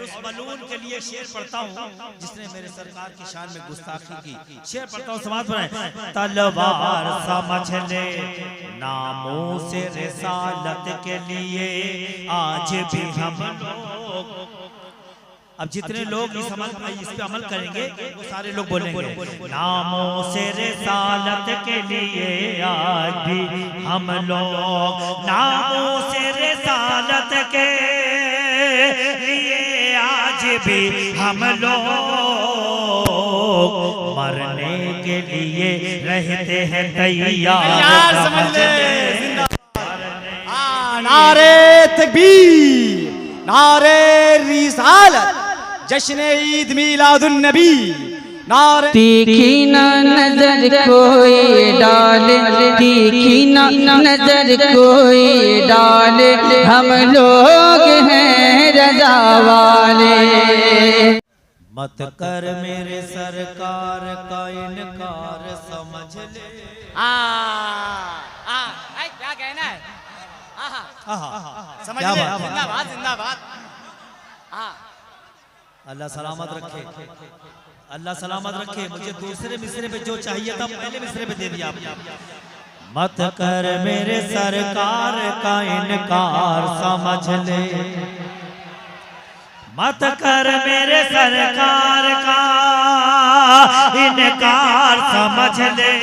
और उस मलून के लिए शेर पढ़ता हूँ जिसने मेरे सरकार की शान में गुस्ताखी की। शेर पढ़ता हूँ, समाज पर। तलवार समझ ले नामों से रिसालत के लिए आज भी हम लोग। अब जितने लोग इस पे अमल करेंगे वो सारे लोग बोलेंगे नामों से रिसालत के लिए आज भी हम लोग, नामों से रिसालत के लिए आज भी हम लोग मरने के लिए रहते हैं तैयार। समझ ले। नारे तकबीर, नारे रिसालत, जश्न ईद मिलादुन नबी, नारे। तीखी ना नजर कोई डाले, तीखी ना नजर कोई डाले, हम लोग हैं रजा वाले। मत कर मेरे सरकार का इनकार समझ ले। क्या कहना है? समझ क्या ले। बात? जिंदाबाद जिंदाबाद। अल्लाह सलामत रखे, अल्लाह सलामत रखे। मुझे दूसरे मिसरे पे जो चाहिए था पहले मिसरे पे दे दिया आपने। मत कर मेरे सरकार का इनकार समझ ले, मत कर मेरे सरकार का इनकार समझ ले।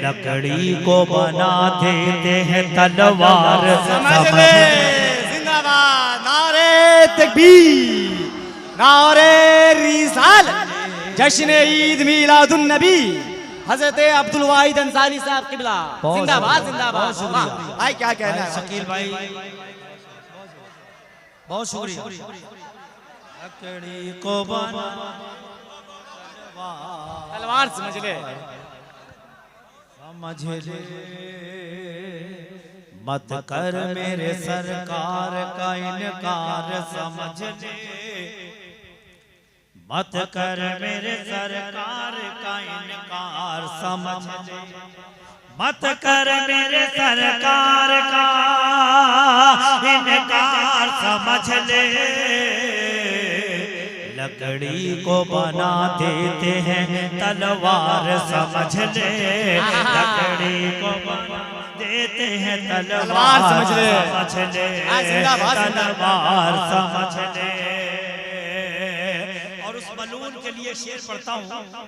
लकड़ी को बना देते हैं तलवार समझ ले। जिंदाबाद। नारे तकबीर, नारे रिसालत, जश्न ईद मिलादुन नबी, हजरत अब्दुल वाहिद अंसारी साहब किबला। जिंदाबाद जिंदाबाद। भाई क्या कहना है? शकील भाई बहुत शुक्रिया। लकड़ी को बना तलवार समझ ले, समझ ले। मत कर मेरे सरकार का इनकार समझ ले, मत कर मेरे सरकार का इनकार समझ ले, मत कर मेरे सरकार का इनकार समझ ले। लकड़ी को बना देते हैं तलवार समझ ले, लकड़ी को बना देते हैं तलवार समझ ले, तलवार समझ ले। और उस मलून के लिए शेर पढ़ता हूँ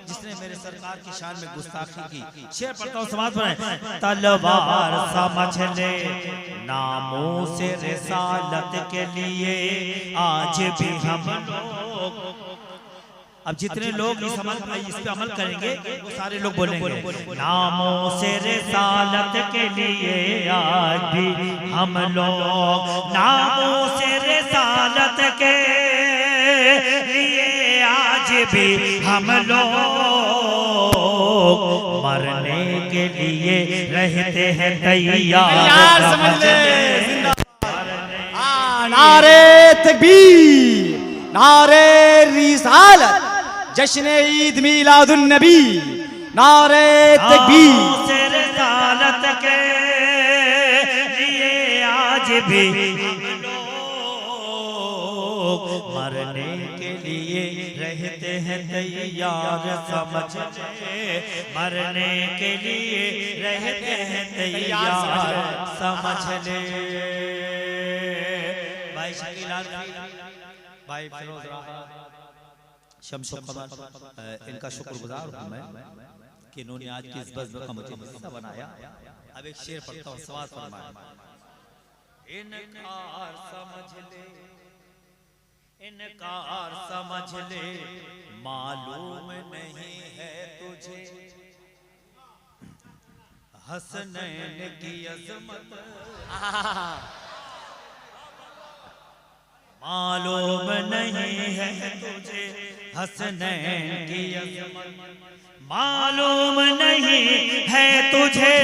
जिसने मेरे सरकार की शान में गुस्ताखी की। शेर पढ़ता हूँ, समाज पर। तलवार समझ ले नामों से रिसालत के लिए आज भी हम लोग। अब जितने लोग इस पे अमल करेंगे वो सारे लोग बोलेंगे नामों से रिसालत के लिए आज भी हम लोग, नामों से रिसालत के लिए आज भी हम लोग मरने के लिए रहते हैं तैयार। समझ ले। नारे तकबीर, नारे रिसालत, जश्न ईद मिलादुन नबी, नारे तकबीर। से रिसालत के लिए आज भी हम लोग मरने के लिए रहते हैं तैयार। समझ ले, मरने के लिए रहते हैं तैयार। समझ ले। भाई शकील भाई फिरोज शमशो कमर, इनका शुक्रगुजार हूँ मैं कि इन्होंने आज की इस बज़्म का मुझे हिस्सा बनाया। अब एक शेर पढ़ता हूँ, सवाल फरमाया। इनकार समझ ले, इनकार समझ ले, मालूम नहीं है तुझे हसनैन की अज़मत। मालूम नहीं है तुझे हसनैन की अज़मत, मालूम नहीं है तुझे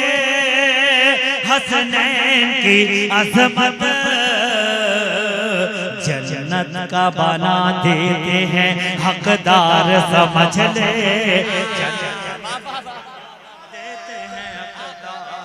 हसनैन की अज़मत। जन्नत का बना देते हैं हकदार समझ ले, देते हैं हकदार।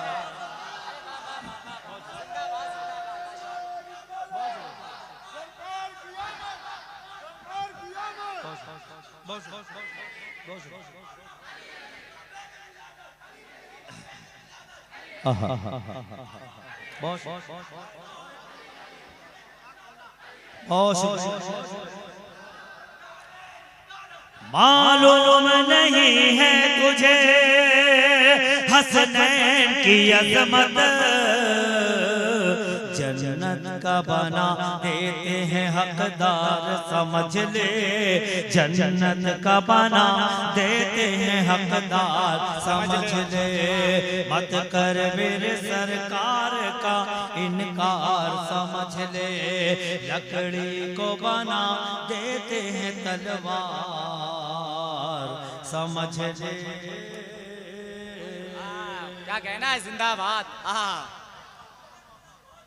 मालूम नहीं है तुझे हसनैन की अज़मत, जन्नत का बना देते हैं हकदार समझ ले, जन्नत का बना देते हैं हकदार समझ ले। मत कर मेरे सरकार का इनकार समझ ले, लकड़ी को बना देते हैं तलवार समझ ले। क्या कहना है, जिंदाबाद।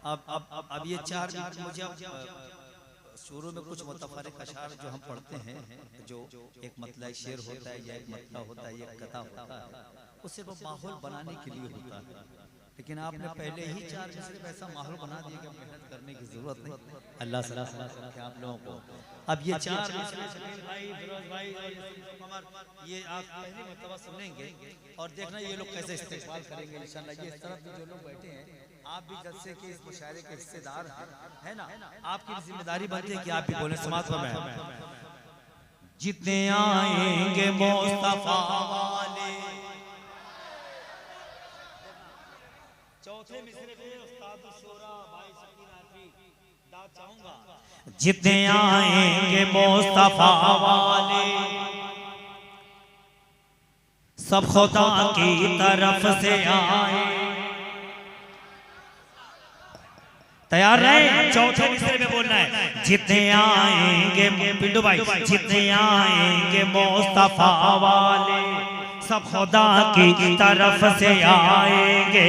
अब ये चार मुझे शुरू में कुछ मुतफरिक अशार जो हम पढ़ते हैं, जो एक मतलब शेर होता है या एक मतला होता है, एक कथा होता है, उससे वो माहौल बनाने के लिए होता है। लेकिन आपने पहले ही चार सिर्फ ऐसा माहौल बना दिया कि मेहनत करने की जरूरत नहीं। अल्लाह सलाह आप लोगों को। अब ये चार भाई, फिरोज भाई और ये आप पहली मर्तबा सुनेंगे और देखना ये लोग कैसे इस्तेमाल करेंगे इंशाल्लाह। ये इस तरफ जो लोग बैठे हैं, आप भी जलसे के इस मुशायरे के हिस्सेदार है ना, आपकी जिम्मेदारी बनती है कि आप भी बोले समाज में। जितने आएंगे मुस्तफा वाले, चौथे मिसरे पे उस्ताद शोरा भाई शकील आफी दाद चाहूंगा। जितने आएंगे मुस्तफा वाले, सब खुदा की तरफ से आए। तैयार रहे, चौथे मिसरे में बोलना है। जितने आएंगे पिंडू भाई, जितने आएंगे मुस्तफा वाले, सब खुदा की तरफ से आएंगे,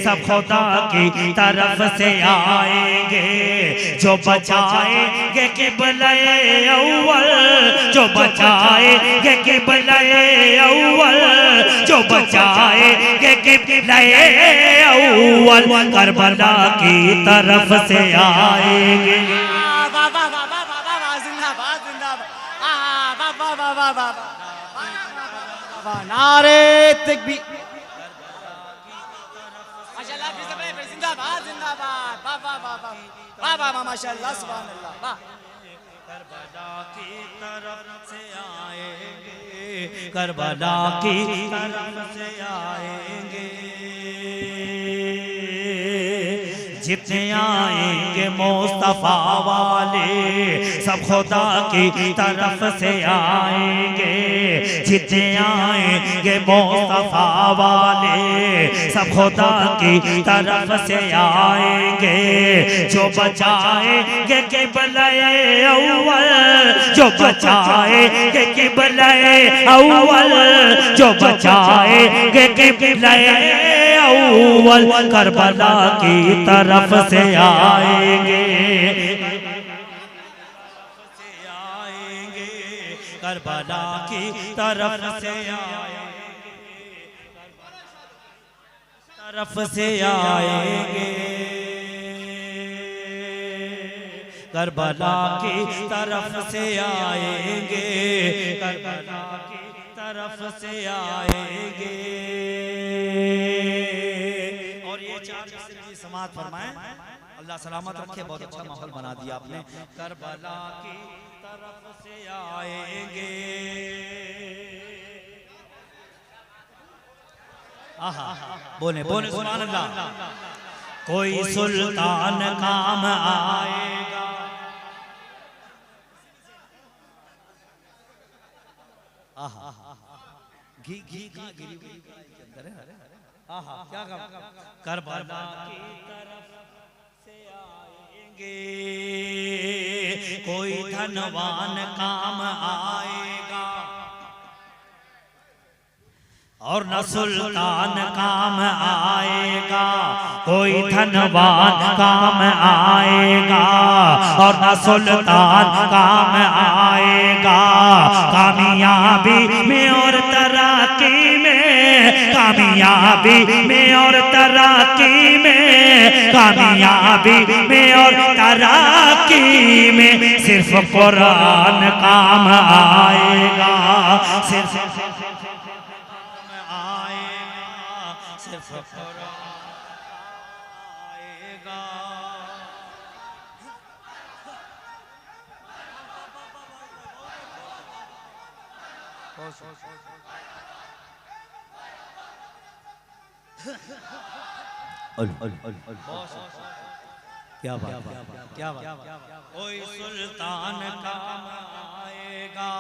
सब खुदा की तरफ से आएंगे। जो बचाएंगे किबले अव्वल, जो बचाएंगे किबले अव्वल, जो बचाएंगे किबले अव्वल, करबला की तरफ से आएंगे। जिंदाबाद जिंदाबाद। नारे तकबीर, माशाल्लाह, जिंदाबाद जिंदाबाद। वाह वाह वाह वाह वाह, माशाल्लाह, सुभान अल्लाह। वाह, करबला की तरफ से आएंगे, करबला की तरफ से आएंगे। जितने आएंगे मुस्तफा वाले, सब खुदा की तरफ से आएंगे। जितने आएंगे मुस्तफा वाले, सब खुदा की तरफ से आएंगे। जो बचाएंगे किबले अव्वल, जो बचाएंगे किबले अव्वल, जो बचाएंगे किबले अव्वल, करबला की तरफ से आएंगे, करबला की तरफ से आएंगे, करबला की तरफ से आएंगे, करबला की तरफ से आएंगे। और ये चार समाज फरमाए, अल्लाह सलामत रखे। बहुत अच्छा माहौल बना दिया आपने। करबला की तरफ से आएंगे, बोले बोले सुभान अल्लाह। कोई सुल्तान काम आएगा, घी घी घी गिरी के अंदर है। क्या करबला की तरफ से आएंगे, कोई धनवान काम आएगा, और न सुल्तान काम आएगा। कोई धनवान काम आएगा, और न सुल्तान काम आएगा। कामयाबी में और तरक्की में, कामयाबी में और तरक्की में, कामयाबी में और तरक्की में, सिर्फ कुरान काम आएगा। सिर्फ आएगा, सिर्फ आएगा। क्या बात, क्या बात। कोई सुल्तान काम आएगा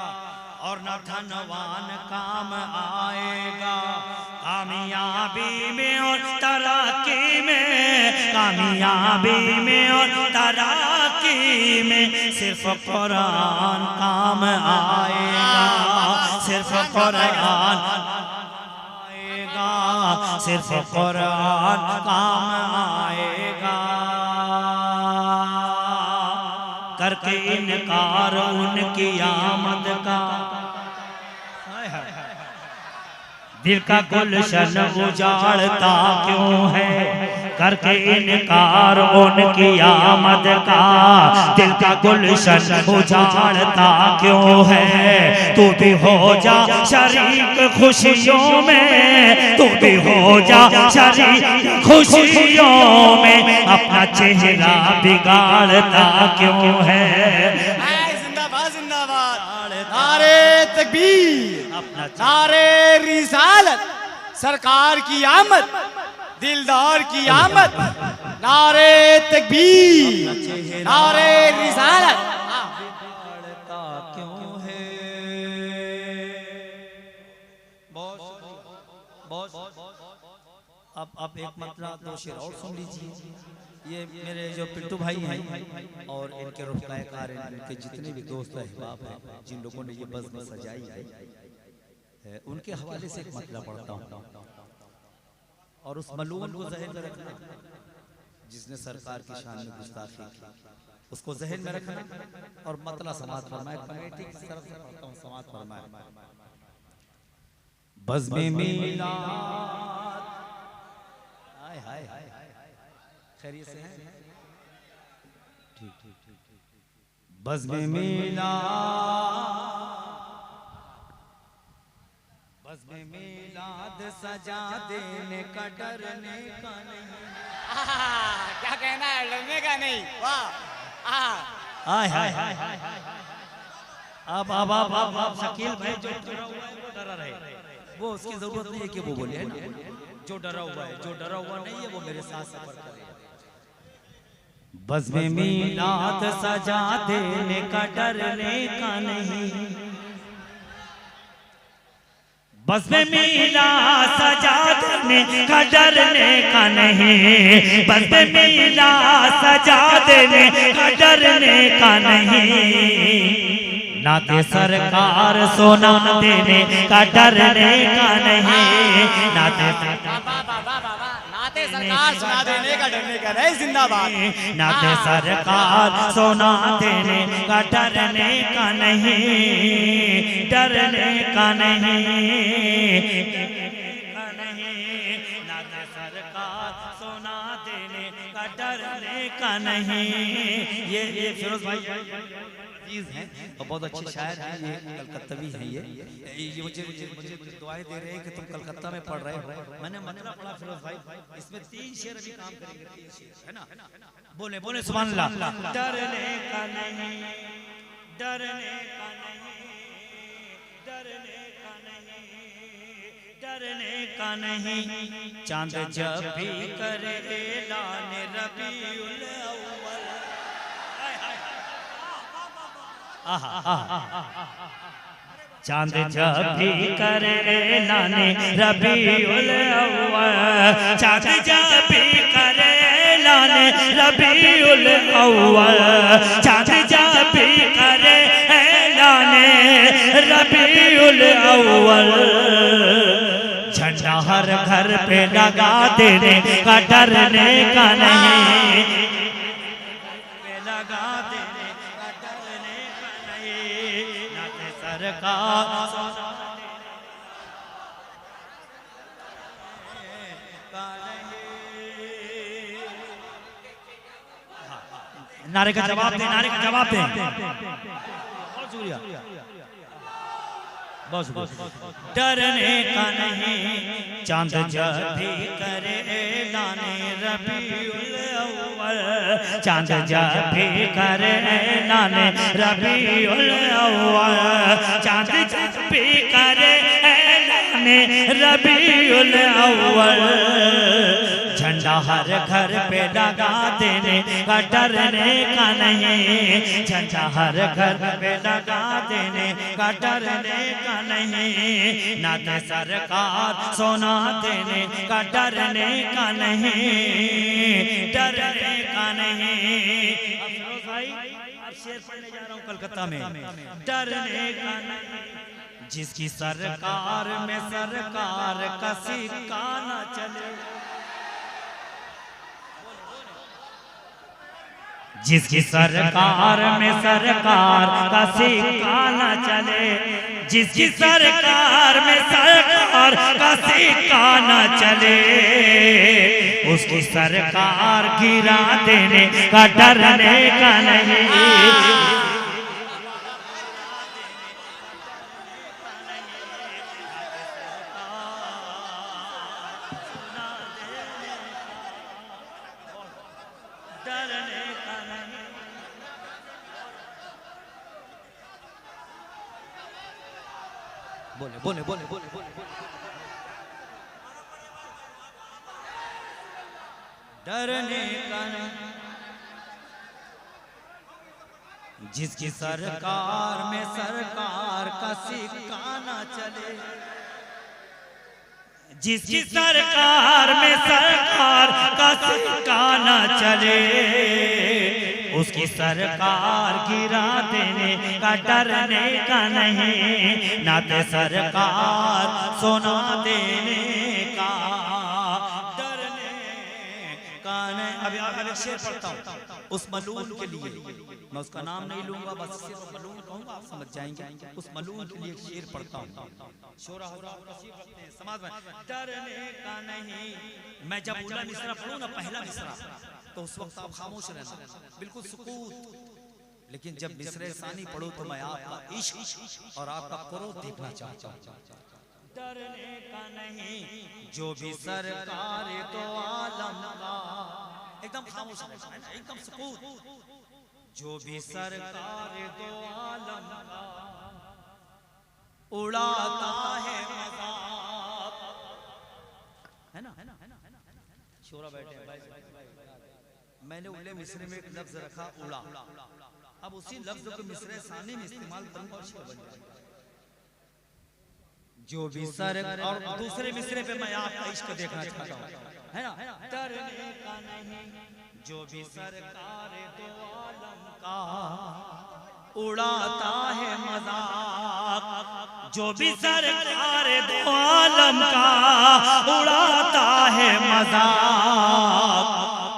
और न धनवान काम आएगा। कामयाबी में और तरक्की में, कामयाबी में और तरक्की में सिर्फ कुरान काम आएगा, सिर्फ कुरान आएगा, सिर्फ कुरान काम आएगा। करके इनकार उनकी आमद का, दिल का गुलशन उजाड़ता क्यों है। करके इनकार उनकी आमद का, दिल का गुलशन उजाड़ता क्यों है। तू भी हो जा शरीक खुशियों में, तू भी हो जा शरीक खुशियों में, अपना चेहरा बिगाड़ता क्यों है। जिंदाबाद जिंदाबाद, नारे तकबीर, नारे रिसालत, सरकार की आमद, दिलदार की आमद, नारे तकबीर, नारे रिसालत। क्यों है अब एक मतलब दो शेर और सुन लीजिए। ये मेरे जो पिट्टू भाई हैं और इनके रुफ़क़ाए-कार, इनके जितने भी दोस्त अहबाब हैं, जिन लोगों ने ये बज़्म सजाई है, उनके हवाले से एक मतलब पढ़ता हूँ और उस मलून को ज़हन में रखना जिसने सरकार की शान में गुस्ताखी की, उसको ज़हन में रखना और मतला समात फरमाए। कमेटी की तरफ से पढ़ता हूँ, समात फरमाए। बज़्म मीलाद, हाय हाय हाय, खैरियत से हैं? ठीक ठीक ठीक। बज़्म मीलाद, बज़्म मीलाद सजा देने का डरने का नहीं। क्या कहना है, डरने का नहीं। वाह, हाय हाय हाय। अब शकील भाई जो डरा हुआ है वो डरा रहे, वो उसकी जरूरत नहीं है कि वो बोले, है ना। जो डरा हुआ है, जो डरा हुआ नहीं है, वो मेरे साथ सफर करे। बज़्म मीलाद सजा देने का डरने का नहीं, बज़्म मीलाद सजा देने का डरने का नहीं, बज़्म मीलाद सजा देने का डरने का नहीं। नाते सरकार सोना देने का डरने का नहीं, नाते सरकार सुना देने का डरने का नहीं। जिंदाबाद, नाते सरकार सोना देने का डरने का नहीं, डरने का नहीं, नाते सरकार सोना देने का डरने का नहीं। ये फिरोज भाई हैं और बहुत अच्छे शायर हैं, ये कलकत्तवी हैं। ये मुझे दुआएं दे रहे हैं कि तुम कलकत्ता में पढ़ रहे हो। मैंने मतलब पढ़ा फिरोज भाई, इसमें 3 शेर अभी काम करेंगे, 3 शेर, है ना। बोले बोले सुभान अल्लाह। डरने का नहीं, डरने का नहीं, डरने का नहीं, डरने का नहीं। चांद जब भी करे ऐलान रबीउल अव्वल, चांद जब भी करे ऐलान रबीउल अव्वल, चांद जब भी करे ऐलान रबीउल अव्वल, चांद जब भी करे ऐलान रबीउल अव्वल, झंडा हर घर पे लगा देने का डरने का नहीं, लगा देने का डरने का नहीं। नाते सरकार नारे का जवाब दें, नारे का जवाब दें। बहुत शुक्रिया, डरने का नहीं चांद जब भी करे लाने रबीउल अव्वल, चांद जब भी करे लाने रबीउल अव्वल, चांद जब भी करे लाने रबीउल अव्वल, झंडा हर घर पे लगा देने का डरने का नहीं, झंडा हर घर पे लगा देने का डरने का नहीं, नात सरकार सोना देने का डरने का नहीं, डरने का नहीं। अब भाई अब शेर पढ़ने जा रहा हूँ कलकत्ता में, डरने का नहीं। जिसकी सरकार में सरकार का सिक्का न चले, जिसकी सरकार में सरकार का सिक्का न चले, जिसकी सरकार में सरकार का सिक्का न चले, उसकी सरकार गिरा देने का डरने का नहीं। बोले बोले बोले बोले बोले डरने का नहीं। जिसकी सरकार में सरकार का सिक्का न चले, जिसकी सरकार में सरकार का सिक्का न चले, उसकी सरकार गिरा देने का डरने का नहीं, नात सरकार सोना देने का डरने का नहीं। अभी शेर पढ़ता हूँ उस मलून के लिए, मैं उसका नाम नहीं लूंगा, बस सिर्फ मलून कहूंगा, आप समझ जाएंगे। उस मलून के लिए एक शेर पढ़ता हूँ, शोरा समाज में, डरने का नहीं। मैं जब उला मिसरा पढ़ूं ना, पहला मिसरा, तो उस वक्त आप खामोश रहना, बिल्कुल सुकूत। लेकिन जब मिसरे सानी पढ़ो तो मैं आपका इश्क और आपका क्रोध देखना चाहता हूँ। डरने का नहीं, जो भी सरकार तो आलम का, एकदम खामोश रहना, एकदम सुकूत। जो भी सरकार तो आलम का उड़ाता है मजाक, है ना, है ना, है ना, शोरा बैठे हैं। मैंने उले मिसरे में एक लफ्ज रखा उड़ा, अब उसी लफ्ज को मिसरे सानी में इस्तेमाल करूंगा और शेर बन जाएगा। जो भी सर, और दूसरे मिसरे पे मैं आपका इश्क देखना चाहता हूँ, है ना, डरने का नहीं। जो भी सरकार दो आलम का उड़ाता है मजाक, जो भी सरकार दो आलम का उड़ाता है मजाक,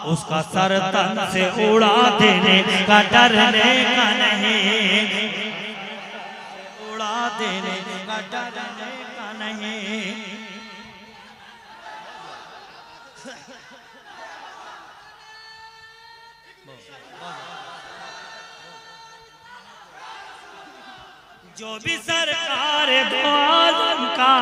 उसका सर तन से उड़ा देने का डरने का नहीं, उड़ा देने का डरने का नहीं। जो भी सरकार दो आलम का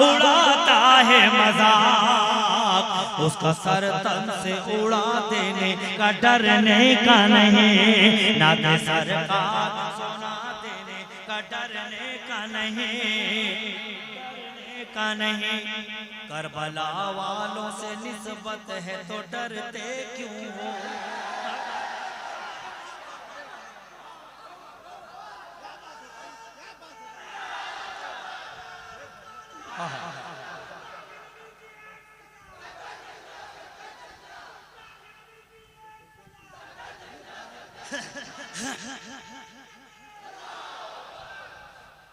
उड़ाता है मजाक, उसका सर तन से उड़ा देने का डरने का नहीं, ना दे सरकार सोना देने का डरने का नहीं, का नहीं। करबला वालों से निस्बत है तो डरते क्यों हो,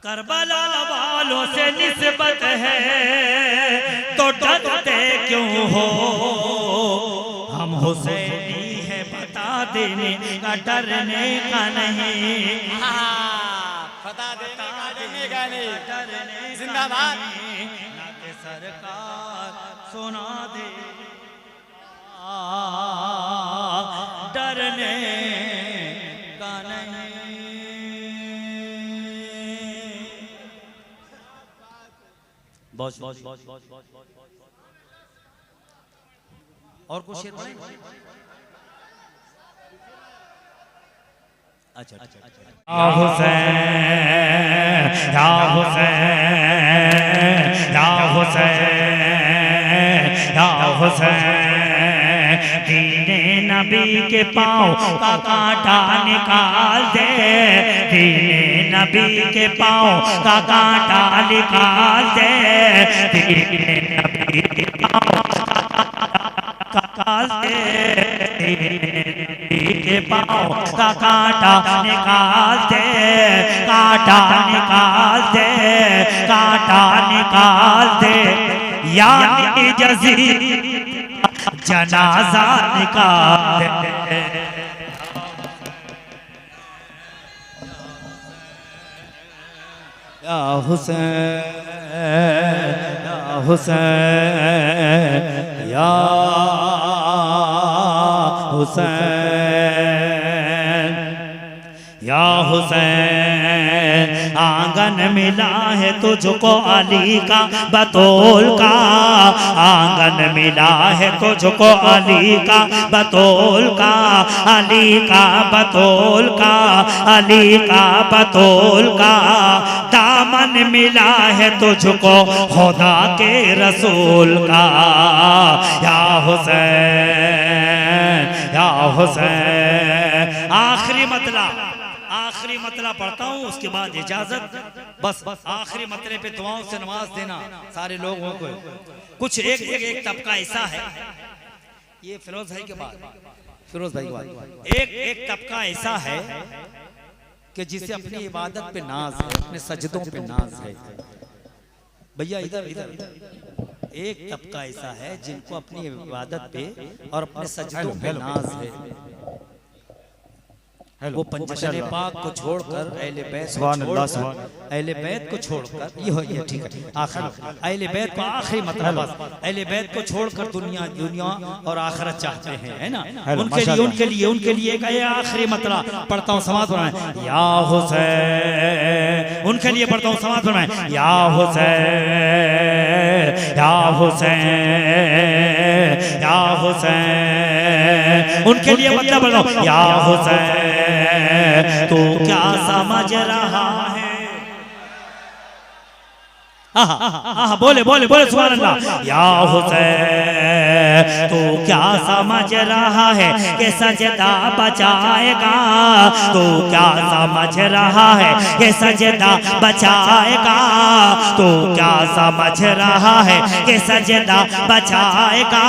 करबला वालों से निस्बत है तो डरते क्यों हो, हम हुसैनी है बता देने का डरने का नहीं, बता देने का डरने का नहीं। जिंदाबाद। नाते सरकार सुना दे डरने का नहीं। बहुत और कुछ शेर पढ़ें? अच्छा या हुसैन या हुसैन या हुसैन या हुसैन, दीने नबी के पाँव का कांटा निकाल दे, दीने नबी के पाँव का कांटा निकाल दे, दीने नबी के पाँव का कांटा के पाँव का कांटा निकाल दे, कांटा निकाल दे, कांटा निकाल दे, यानी जज़ीर जनाजा निकाल दे। या हुसैन या हुसैन या हुसैन या हुसैन, आंगन मिला है तुझको अली का बतौल का, आंगन मिला है तुझको अली का बतौल का, अली का बतौल का, अली का बतौल का, दामन मिला है तुझको खुदा के रसूल का। या हुसैन या हुसैन, आखिरी मतला पढ़ता हूँ, उसके बाद इजाजत। बस आखिरी मतले पे दुआओं से नवाज देना सारे लोगों को। कुछ एक तबका ऐसा है, ये फिरोज भाई के बाद एक तबका ऐसा है कि जिसे अपनी इबादत पे नाज है, अपने सजदों पे नाज है। भैया इधर एक तबका ऐसा है जिनको अपनी इबादत पे और अपने सजदों पे नाज है। वो पंचशरे पाक को छोड़कर अहले बैत को छोड़कर ये ठीक है, आखिर अहले बैत को आखिरी मतलब अहले बैत को छोड़कर दुनिया और आखिरत चाहते हैं, है ना। उनके लिए एक आखिरी मतला पढ़ता हूँ, समाज बनाए। या हुसैन, उनके लिए पढ़ता हूँ, समाज बनाए। या हुसैन या हुसैन या हुसैन, उनके लिए मतलब बताओ। या हुसैन तू क्या समझ रहा है, बोले सुभान अल्लाह। या हुसैन तू क्या समझ रहा है कि सजदा बचाएगा, तू क्या समझ रहा है कि सजदा बचाएगा, तू क्या समझ रहा है कि सजदा बचाएगा,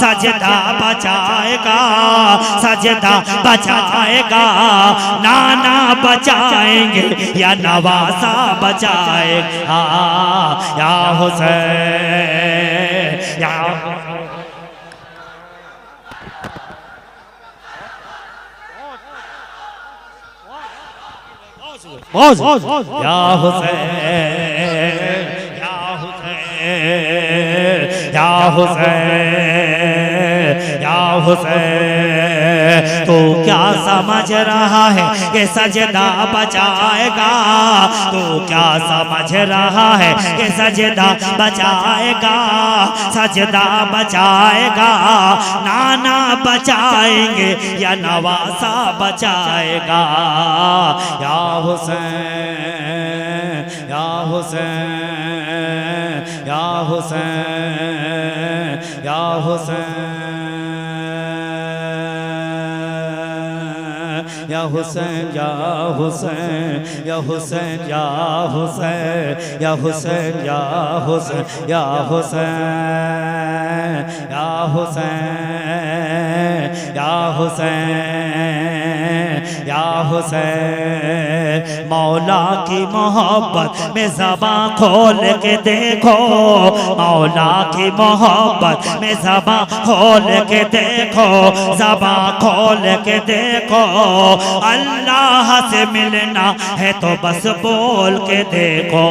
सजदा बचाएगा, सजदा बचाएगा, नाना बचाएंगे या नवासा बचाएगा। या हुसैन या या हुसैन या हुसैन या हुसैन या हुसैन, तू क्या समझ रहा है कि सजदा बचाएगा, तू क्या समझ रहा है कि सजदा बचाएगा, सजदा बचाएगा, नाना बचाएंगे या नवासा बचाएगा। या हुसैन या हुसैन या हुसैन या हुसैन या हुसैन या हुसैन या हुसैन या हुसैन या हुसैन या हुसैन या हुसैन या हुसैन या हुसैन या हुसैन, मौला की मोहब्बत में ज़बां खोल के देखो, मौला की मोहब्बत में ज़बां खोल के देखो, ज़बां खोल के देखो, अल्लाह से मिलना है तो बस बोल के देखो।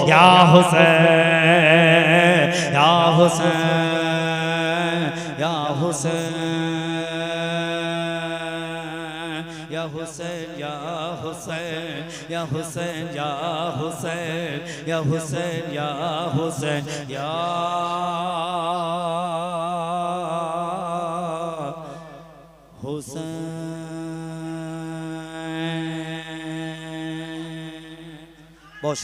या हुसैन या हुसैन या हुसैन या हुसैन या हुसैन या हुसैन या हुसैन या हुसैन या हुसैन या हुसैन। बहुत